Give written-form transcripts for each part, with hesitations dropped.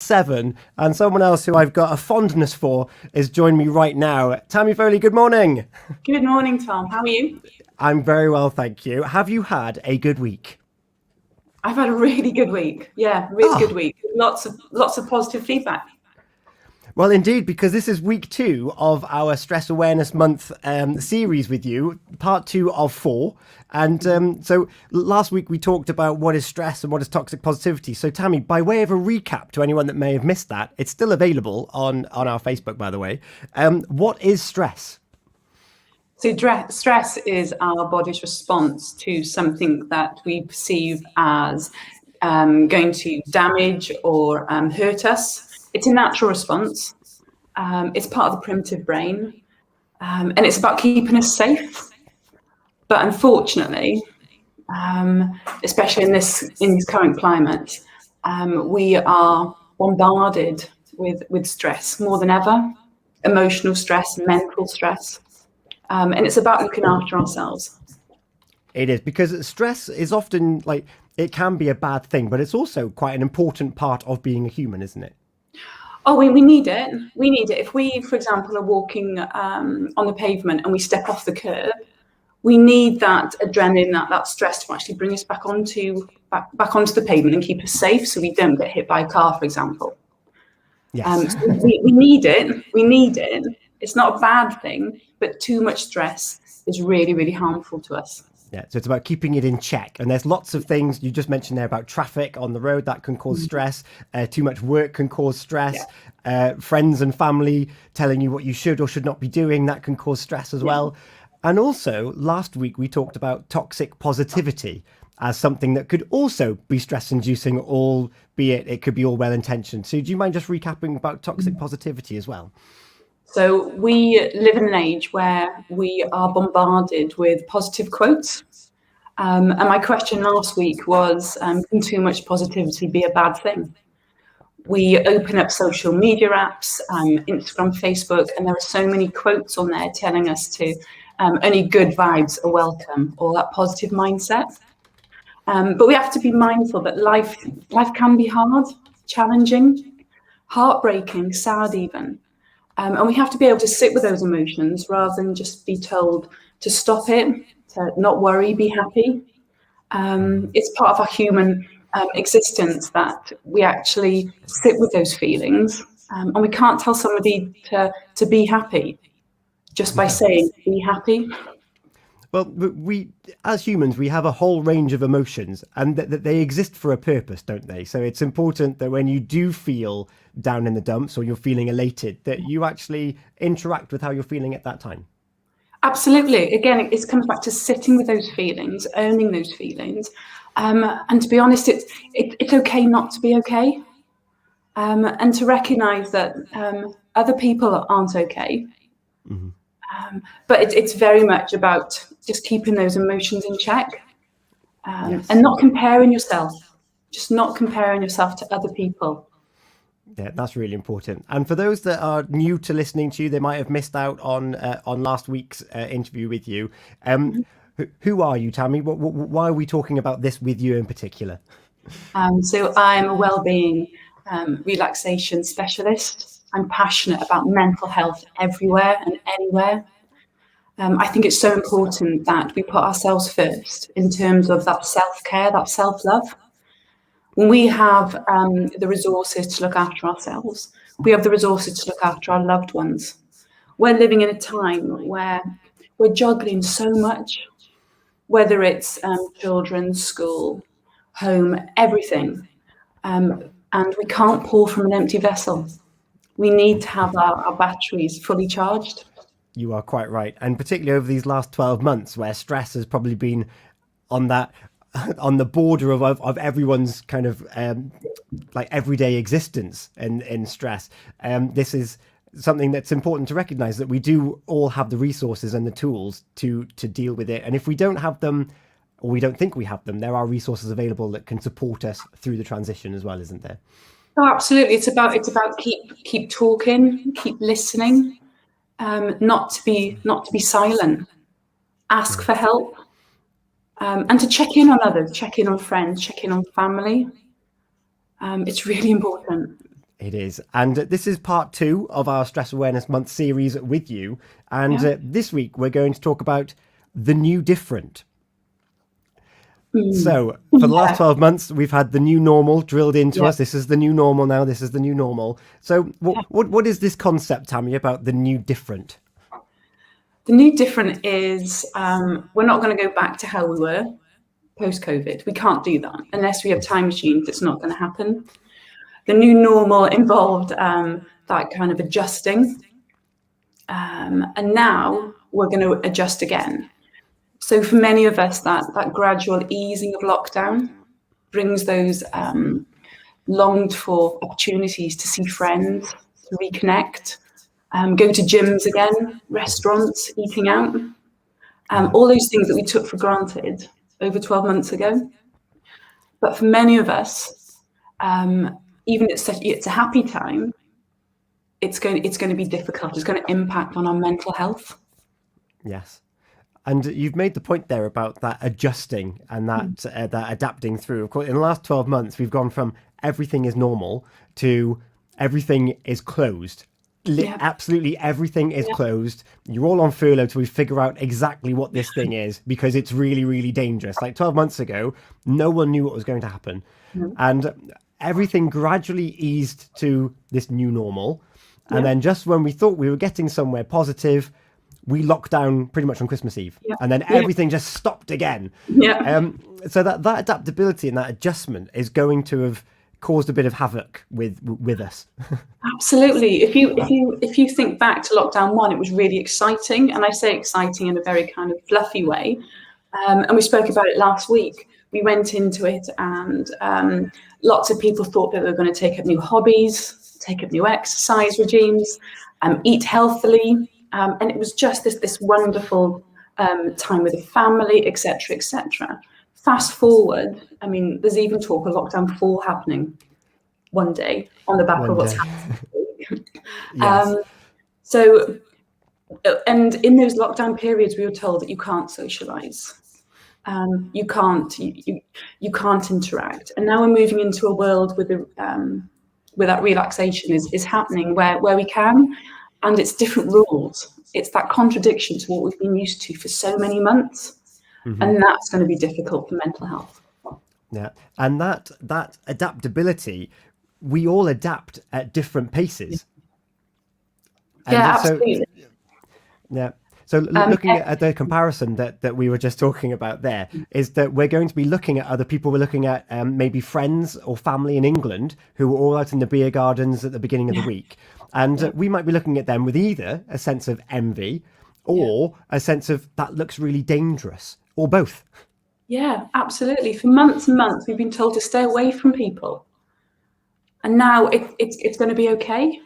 7, and someone else who I've got a fondness for is joining me right now. Tammy Foley, good morning. Good morning, Tom. How are you? I'm very well, thank you. Have you had a good week? I've had a really good week. Yeah, really good week. Lots of positive feedback. Well, indeed, because this is week 2 of our Stress Awareness Month series with you, part 2 of 4. And so last week we talked about what is stress and what is toxic positivity. So Tammy, by way of a recap to anyone that may have missed that, it's still available on our Facebook, by the way. What is stress? So stress is our body's response to something that we perceive as going to damage or hurt us. It's a natural response. It's part of the primitive brain, and it's about keeping us safe. But unfortunately, especially in this current climate, we are bombarded with stress more than ever, emotional stress, mental stress, and it's about looking after ourselves. It is, because stress is often like, it can be a bad thing, but it's also quite an important part of being a human, isn't it? Oh, we need it. We need it. If we, for example, are walking on the pavement and we step off the curb, we need that adrenaline, that stress to actually bring us back onto the pavement and keep us safe, so we don't get hit by a car, for example. Yes. So we need it. We need it. It's not a bad thing, but too much stress is really, really harmful to us. Yeah, so it's about keeping it in check. And there's lots of things you just mentioned there about traffic on the road that can cause stress. Too much work can cause stress. Friends and family telling you what you should or should not be doing, that can cause stress as well. And also, last week we talked about toxic positivity as something that could also be stress-inducing, albeit it could be all well-intentioned. So do you mind just recapping about toxic positivity as well? So we live in an age where we are bombarded with positive quotes. And my question last week was, can too much positivity be a bad thing? We open up social media apps, Instagram, Facebook, and there are so many quotes on there telling us to only good vibes are welcome, or that positive mindset. But we have to be mindful that life can be hard, challenging, heartbreaking, sad even. And we have to be able to sit with those emotions rather than just be told to stop it, to not worry, be happy. It's part of our human existence that we actually sit with those feelings, and we can't tell somebody to be happy just by saying, be happy. Well, we, as humans, we have a whole range of emotions, and that they exist for a purpose, don't they? So it's important that when you do feel down in the dumps or you're feeling elated, that you actually interact with how you're feeling at that time. Absolutely. Again, it comes back to sitting with those feelings, owning those feelings. And to be honest, it's okay not to be okay. And to recognize that other people aren't okay. But it's very much about just keeping those emotions in check, and not comparing yourself, just not comparing yourself to other people. Yeah, that's really important. And for those that are new to listening to you, they might have missed out on last week's interview with you. Who are you, Tammy? Why are we talking about this with you in particular? So I'm a wellbeing relaxation specialist. I'm passionate about mental health everywhere and anywhere. I think it's so important that we put ourselves first in terms of that self-care, that self-love. When we have the resources to look after ourselves, we have the resources to look after our loved ones. We're living in a time where we're juggling so much, whether it's children, school, home, everything. And we can't pour from an empty vessel. We need to have our batteries fully charged. You are quite right. And particularly over these last 12 months, where stress has probably been on the border of everyone's kind of like everyday existence in stress. This is something that's important to recognize, that we do all have the resources and the tools to deal with it. And if we don't have them, or we don't think we have them, there are resources available that can support us through the transition as well, isn't there? Oh, absolutely. It's about keep talking, keep listening, not to be silent. Ask for help, and to check in on others, check in on friends, check in on family. It's really important. It is. And this is part 2 of our Stress Awareness Month series with you. And this week we're going to talk about the new different. So, for the last 12 months, we've had the new normal drilled into us. This is the new normal now. This is the new normal. So, what is this concept, Tammy, about the new different? The new different is we're not going to go back to how we were post-COVID. We can't do that. Unless we have time machines, it's not going to happen. The new normal involved that kind of adjusting. And now we're going to adjust again. So for many of us, that gradual easing of lockdown brings those longed for opportunities to see friends, to reconnect, go to gyms again, restaurants, eating out, all those things that we took for granted over 12 months ago. But for many of us, even it's a happy time, it's going to be difficult. It's going to impact on our mental health. Yes. And you've made the point there about that adjusting and that adapting through. Of course, in the last 12 months, we've gone from everything is normal to everything is closed. Absolutely everything is closed. You're all on furlough till we figure out exactly what this thing is, because it's really, really dangerous. Like 12 months ago, no one knew what was going to happen. And everything gradually eased to this new normal. And then just when we thought we were getting somewhere positive, we locked down pretty much on Christmas Eve, and then everything just stopped again. So that adaptability and that adjustment is going to have caused a bit of havoc with us. Absolutely. If you think back to lockdown 1, it was really exciting, and I say exciting in a very kind of fluffy way. And we spoke about it last week. We went into it, and lots of people thought that they were going to take up new hobbies, take up new exercise regimes, eat healthily. And it was just this wonderful time with the family, etc., etc. Fast forward, I mean, there's even talk of lockdown 4 happening one day on the back of what's happening. So, and in those lockdown periods, we were told that you can't socialise, you can't interact. And now we're moving into a world where that relaxation is happening, where we can. And it's different rules. It's that contradiction to what we've been used to for so many months. And that's going to be difficult for mental health. Yeah. And that adaptability, we all adapt at different paces. And absolutely. So looking at the comparison that we were just talking about there, is that we're going to be looking at other people. We're looking at maybe friends or family in England who were all out in the beer gardens at the beginning of the week. And we might be looking at them with either a sense of envy or a sense of that looks really dangerous, or both. Yeah, absolutely. For months and months, we've been told to stay away from people. And now it's going to be okay.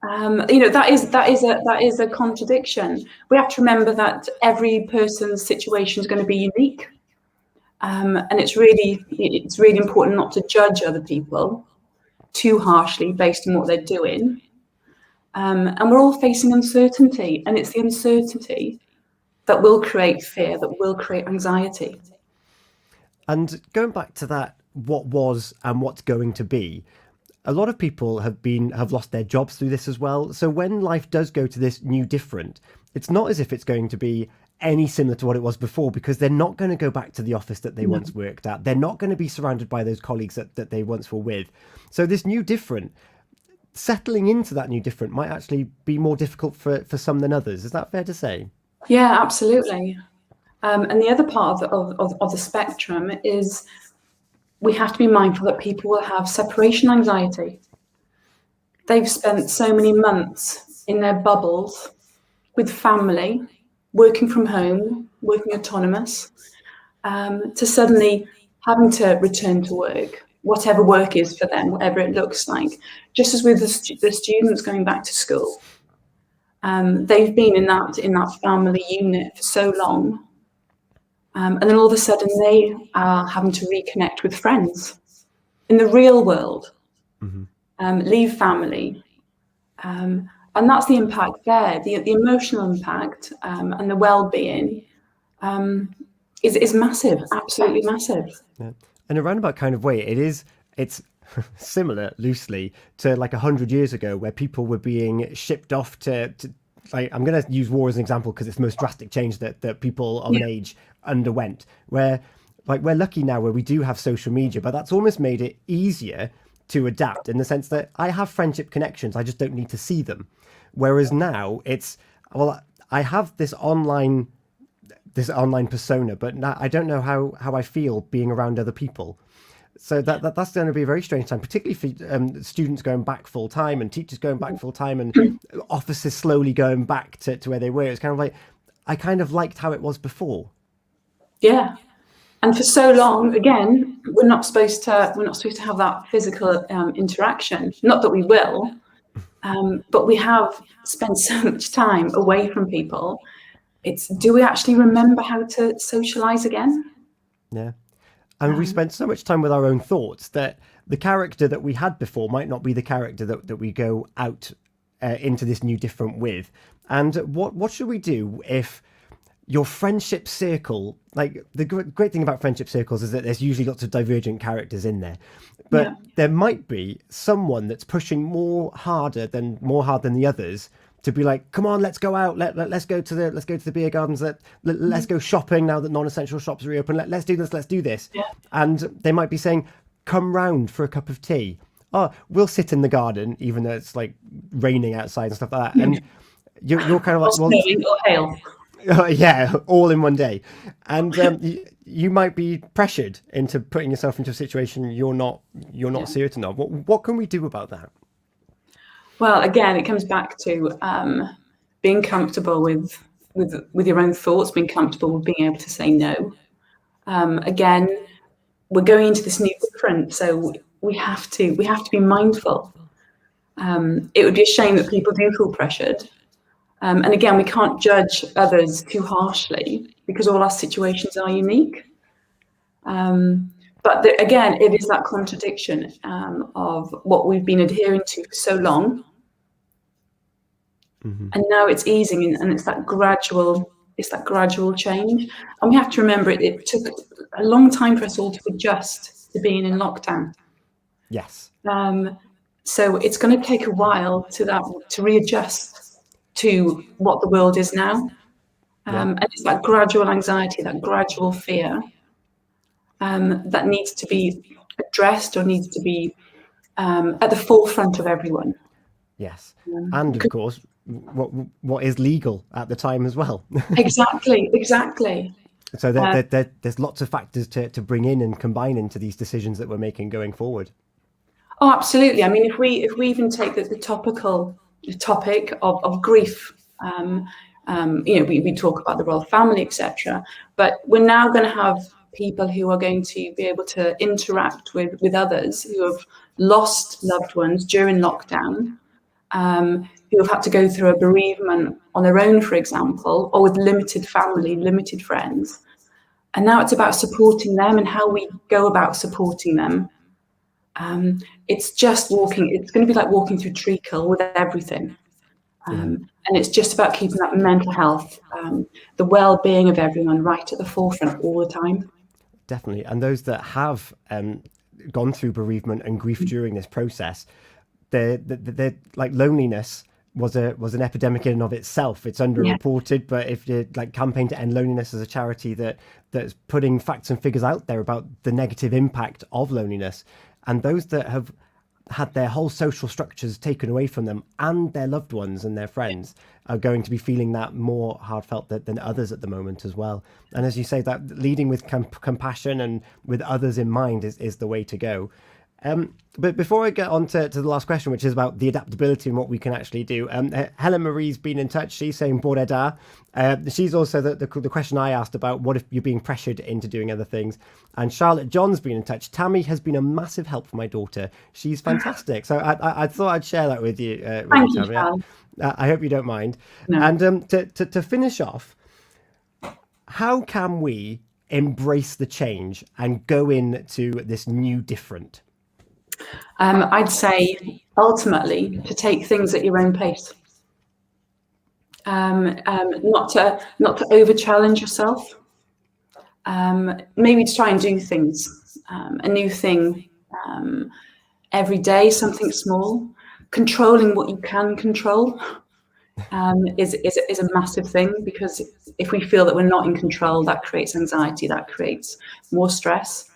That is a contradiction. We have to remember that every person's situation is going to be unique. And it's really important not to judge other people too harshly based on what they're doing. And we're all facing uncertainty, and it's the uncertainty that will create fear, that will create anxiety. And going back to that, what was and what's going to be, a lot of people have lost their jobs through this as well. So when life does go to this new different, it's not as if it's going to be any similar to what it was before, because they're not going to go back to the office that they once worked at. They're not going to be surrounded by those colleagues that they once were with. So this new different, settling into that new different might actually be more difficult for some than others. Is that fair to say? Yeah, absolutely. And the other part of the spectrum is we have to be mindful that people will have separation anxiety. They've spent so many months in their bubbles with family, working from home, working autonomous, to suddenly having to return to work, whatever work is for them, whatever it looks like. Just as with the students going back to school, they've been in that family unit for so long, and then all of a sudden they are having to reconnect with friends in the real world, leave family. And that's the impact there, the emotional impact, and the well-being is massive, absolutely massive. Yeah. In a roundabout kind of way, it's similar loosely to like 100 years ago, where people were being shipped off to like, I'm going to use war as an example because it's the most drastic change that people of an age underwent, where like we're lucky now where we do have social media, but that's almost made it easier to adapt in the sense that I have friendship connections, I just don't need to see them. Whereas now it's, well, I have this online persona, but now I don't know how I feel being around other people. So that's going to be a very strange time, particularly for students going back full time and teachers going back full time and offices slowly going back to where they were. It's kind of like, I kind of liked how it was before. Yeah. And for so long, again, we're not supposed to have that physical interaction. Not that we will, but we have spent so much time away from people. Do we actually remember how to socialize again? Yeah. And we spent so much time with our own thoughts that the character that we had before might not be the character that we go out into this new different with. And what should we do if your friendship circle, like the great thing about friendship circles is that there's usually lots of divergent characters in there, but there might be someone that's pushing more hard than the others to be like, come on, let's go out, let's go to the beer gardens, let's go shopping now that non-essential shops are reopened, let's do this. And they might be saying, come round for a cup of tea. Oh, we'll sit in the garden even though it's like raining outside and stuff like that. And you're kind of like, well, or hail. Yeah, all in one day. And you might be pressured into putting yourself into a situation you're not certain of. What can we do about that? Well, again, it comes back to being comfortable with your own thoughts, being comfortable with being able to say no. Again, we're going into this new different, so we have to be mindful. It would be a shame that people do feel pressured. And again, we can't judge others too harshly because all our situations are unique. But again, it is that contradiction of what we've been adhering to for so long. Mm-hmm. And now it's easing, and it's that gradual change. And we have to remember it took a long time for us all to adjust to being in lockdown. Yes. So it's going to take a while to readjust to what the world is now. And it's that gradual anxiety, that gradual fear that needs to be addressed or needs to be at the forefront of everyone. Yes. And of course, what is legal at the time as well. Exactly. So there's lots of factors to bring in and combine into these decisions that we're making going forward. Oh, absolutely. I mean, if we even take the topic of grief, we talk about the royal family, etc. But we're now going to have people who are going to be able to interact with others who have lost loved ones during lockdown, who have had to go through a bereavement on their own, for example, or with limited family, limited friends. And now it's about supporting them and how we go about supporting them. It's going to be like walking through treacle with everything. And it's just about keeping that mental health, the well-being of everyone right at the forefront all the time. Definitely. And those that have gone through bereavement and grief during this process, they're like loneliness was an epidemic in and of itself. It's underreported, but if you like Campaign to End Loneliness as a charity that's putting facts and figures out there about the negative impact of loneliness, and those that have had their whole social structures taken away from them and their loved ones and their friends are going to be feeling that more heartfelt than others at the moment as well. And as you say, that leading with compassion and with others in mind is the way to go. But before I get on to the last question, which is about the adaptability and what we can actually do, Helen Marie's been in touch. She's saying Bore da. She's also the question I asked about what if you're being pressured into doing other things. And Charlotte John's been in touch. Tammy has been a massive help for my daughter. She's fantastic. So I thought I'd share that with you. Thank you, Tammy. I hope you don't mind. No. And to finish off, how can we embrace the change and go into this new different? I'd say ultimately to take things at your own pace, not to over challenge yourself. Maybe to try and do things, a new thing every day something small, controlling what you can control. Is a massive thing, because if we feel that we're not in control, that creates anxiety, that creates more stress.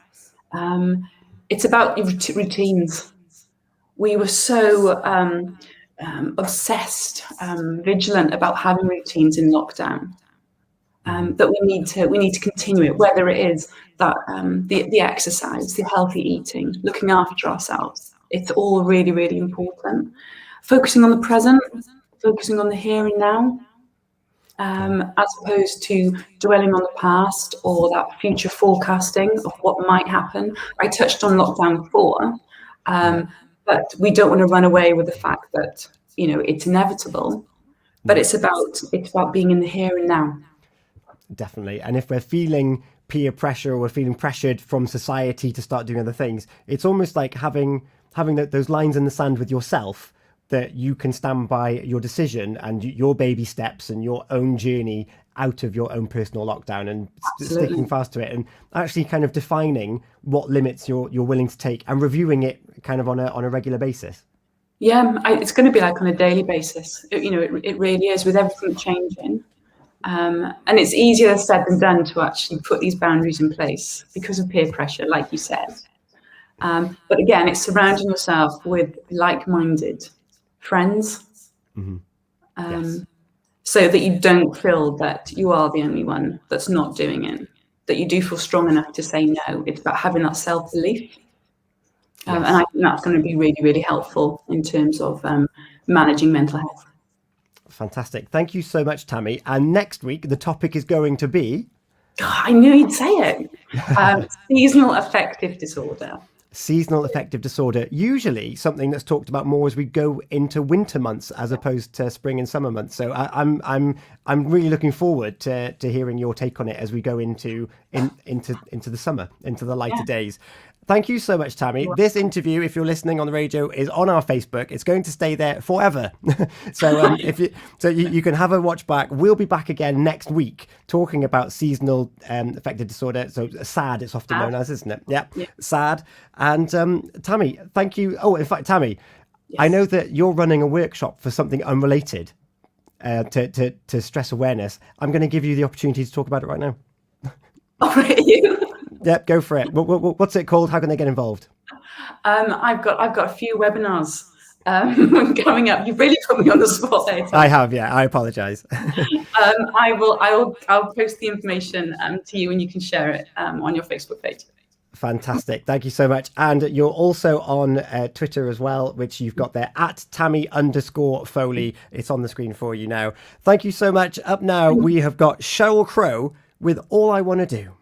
It's about routines. We were so obsessed, vigilant about having routines in lockdown, that we need to continue it, whether it is that the exercise, the healthy eating, looking after ourselves. It's all really, really important. Focusing on the present, focusing on the here and now, as opposed to dwelling on the past or that future forecasting of what might happen. I touched on lockdown before, but we don't want to run away with the fact that, you know, it's inevitable, but it's about being in the here and now. Definitely. And if we're feeling peer pressure or we're feeling pressured from society to start doing other things, it's almost like having those lines in the sand with yourself, that you can stand by your decision and your baby steps and your own journey out of your own personal lockdown, and sticking fast to it, and actually kind of defining what limits you're willing to take and reviewing it kind of on a regular basis. Yeah, it's going to be like on a daily basis. It really is, with everything changing. And it's easier said than done to actually put these boundaries in place because of peer pressure, like you said. But again, it's surrounding yourself with like-minded friends, so that you don't feel that you are the only one that's not doing it, that you do feel strong enough to say no. It's about having that self-belief. And I think that's going to be really, really helpful in terms of managing mental health. Fantastic. Thank you so much, Tammy. And next week, the topic is going to be... I knew you'd say it. Seasonal affective disorder. Seasonal affective disorder, usually something that's talked about more as we go into winter months as opposed to spring and summer months. So I'm really looking forward to hearing your take on it as we go into the summer, into the lighter days. Thank you so much, Tammy. This interview, if you're listening on the radio, is on our Facebook. It's going to stay there forever. So you can have a watch back. We'll be back again next week talking about seasonal affective disorder. So SAD, it's often known as, isn't it? Yeah. SAD. And Tammy, thank you. Oh, in fact, Tammy, I know that you're running a workshop for something unrelated to stress awareness. I'm going to give you the opportunity to talk about it right now. All right. Yep, go for it. What's it called? How can they get involved? I've got a few webinars coming up. You've really put me on the spot there. I have, yeah. I apologise. I'll post the information to you, and you can share it on your Facebook page. Fantastic. Thank you so much. And you're also on Twitter as well, which you've got there at Tammy_Foley. It's on the screen for you now. Thank you so much. Up now, we have got Sheryl Crow with All I Want to Do.